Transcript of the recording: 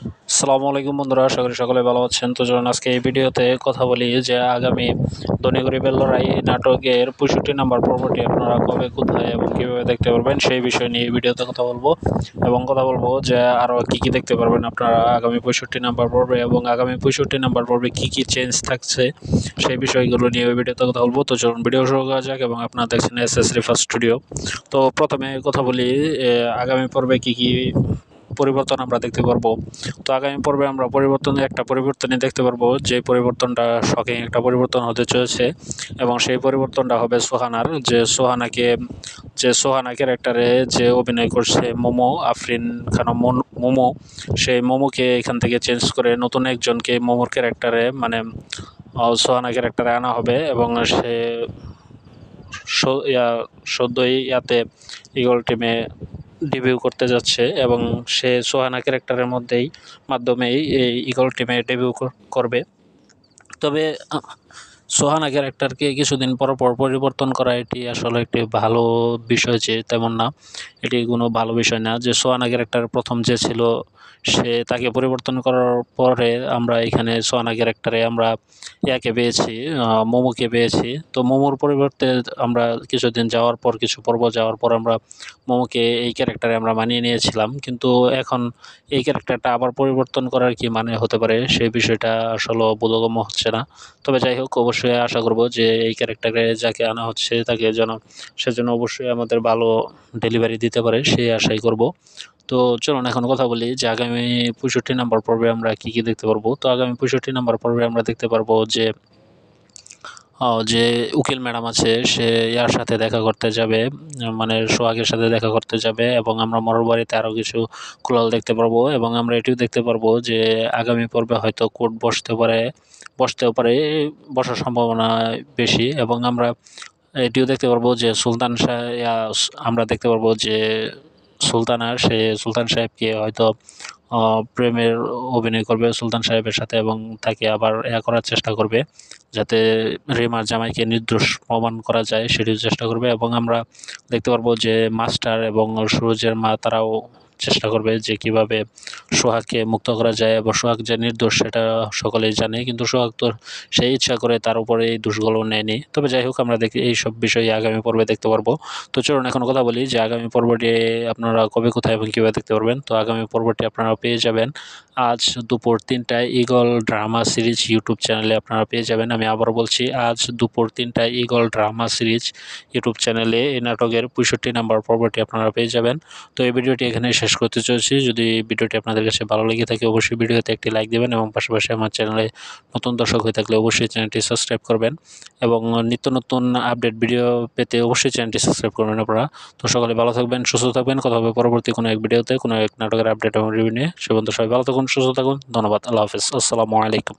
আসসালামু আলাইকুম বন্ধুরা, আশা করি সকলে ভালো আছেন। তো চলুন আজকে এই ভিডিওতে কথা বলি যে আগামী ধনী গরিবের লড়াই নাটকের 65 নম্বর পর্বটি আপনারা কবে, কোথায় এবং কীভাবে দেখতে পারবেন সেই বিষয় নিয়ে এই ভিডিওতে কথা বলবো। এবং কথা বলবো যে আরও কী কী দেখতে পারবেন আপনারা আগামী 65 নম্বর পর্বে, এবং আগামী 65 নম্বর পর্বে কী কী চেঞ্জ থাকছে সেই বিষয়গুলো নিয়ে ওই ভিডিওতে কথা বলবো। তো চলুন ভিডিও শুরু করা যাক, এবং আপনারা দেখছেন এস রিফার স্টুডিও। তো প্রথমে কথা বলি আগামী পর্বে কী কী পরিবর্তন আমরা দেখতে পারবো। তো আগামী পর্বে আমরা পরিবর্তনই দেখতে পারবো, যে পরিবর্তনটা শকিং একটা পরিবর্তন হতে চলেছে। এবং সেই পরিবর্তনটা হবে সোহানার, যে সোহানা ক্যারেক্টারে যে অভিনয় করছে মোমো, আফরিন খানম মোমো, সেই মোমোকে এখান থেকে চেঞ্জ করে নতুন একজনকে মোমোর ক্যারেক্টারে, মানে সোহানা ক্যারেক্টারে আনা হবে। এবং সে সদ্যই ইগল টিমে ডেবিউ করতে যাচ্ছে, এবং সে সোহানা ক্যারেক্টারের মাধ্যমেই এই ইগল টিমে ডেবিউ করবে। তবে সোহানা ক্যারেক্টারকে কিছুদিন পর পর পরিবর্তন করা এটি আসলে একটি ভালো বিষয়, যে তেমন না, এটি কোনো ভালো বিষয় না। যে সোহানা ক্যারেক্টার প্রথম যে ছিল, তাকে পরিবর্তন করার পরে আমরা এখানে সোহানা ক্যারেক্টারে আমরা পেয়েছি, মোমোকে পেয়েছি। তো মোমোর পরিবর্তে আমরা কিছু পর্ব যাওয়ার পর আমরা মোমোকে এই ক্যারেক্টারে আমরা মানিয়ে নিয়েছিলাম, কিন্তু এখন এই ক্যারেক্টারটা আবার পরিবর্তন করার কি মানে হতে পারে সেই বিষয়টা আসলে বোধগম্য হচ্ছে না। তবে যাই হোক, অবশ্যই আশা করব যে এই ক্যারেক্টারে যাকে আনা হচ্ছে সেজন্য অবশ্যই আমাদের ভালো ডেলিভারি দিতে পারে, সেই আশাই করব। তো চলুন এখন কথা বলি যে আগামী 65 নম্বর পর্বে আমরা কী কী দেখতে পারবো। তো আগামী 65 নম্বর পর্বে আমরা দেখতে পারবো যে উকিল ম্যাডাম আছে, সে ইয়ার সাথে দেখা করতে যাবে, মানে সোহাগের সাথে দেখা করতে যাবে। এবং আমরা মরর বাড়িতে আরও কিছু কুলাল দেখতে পারবো, এবং আমরা এটিও দেখতে পারবো যে আগামী পর্বে হয়তো কোর্ট বসতেও পারে, বসার সম্ভাবনা বেশি। এবং আমরা এটিও দেখতে পারবো যে আমরা দেখতে পারবো যে সুলতান সাহেবকে হয়তো প্রেমের অভিনয় করবে সুলতান সাহেবের সাথে, এবং তাকে আবার করার চেষ্টা করবে, যাতে রিমার জামাইকে নির্দোষ প্রমাণ করা যায় সেটিও চেষ্টা করবে। এবং আমরা দেখতে পারবো যে মাস্টার এবং সুরজের মা তারাও চেষ্টা করবে যে কিভাবে সোহাগকে মুক্ত করা যায়, এবং সোহাগ যে নির্দোষ সেটা সকলেই জানে, কিন্তু সোহাগ তো সেই ইচ্ছা করে তার উপরে এই দোষগুলো নেয়নি। তবে যাই হোক, আমরা এইসব বিষয়ে আগামী পর্বে দেখতে পারবো। তো চলুন এখন কথা বলি যে আগামী পর্বটি আপনারা কবে, কোথায় এবং কীভাবে দেখতে পারবেন। তো আগামী পর্বটি আপনারা পেয়ে যাবেন আজ দুপুর 3টায় ইগল ড্রামা সিরিজ ইউটিউব চ্যানেলে আপনারা পেয়ে যাবেন। আমি আবারও বলছি, আজ দুপুর 3টায় ইগল ড্রামা সিরিজ ইউটিউব চ্যানেলে এই নাটকের 65 নম্বর পর্বটি আপনারা পেয়ে যাবেন। তো এই ভিডিওটি এখানে শেষ করতে চলেছি। যদি ভিডিওটি আপনাদের কাছে ভালো লেগে থাকে, অবশ্যই ভিডিওতে একটি লাইক দেবেন, এবং পাশাপাশি আমার চ্যানেলে নতুন দর্শক হয়ে থাকলে অবশ্যই চ্যানেলটি সাবস্ক্রাইব করবেন, এবং নিত্য নতুন আপডেট ভিডিও পেতে অবশ্যই চ্যানেলটি সাবস্ক্রাইব করবেন আপনারা। তো সকলে ভালো থাকবেন, সুস্থ থাকবেন। কথা হবে পরবর্তী কোনো এক ভিডিওতে কোনো এক নাটকের আপডেট এবং রিভিউ নিয়ে। সে পর্যন্ত সবাই ভালো থাকুন, সুস্থ থাকুন। ধন্যবাদ। আল্লাহ হাফেজ। আসসালামু আলাইকুম।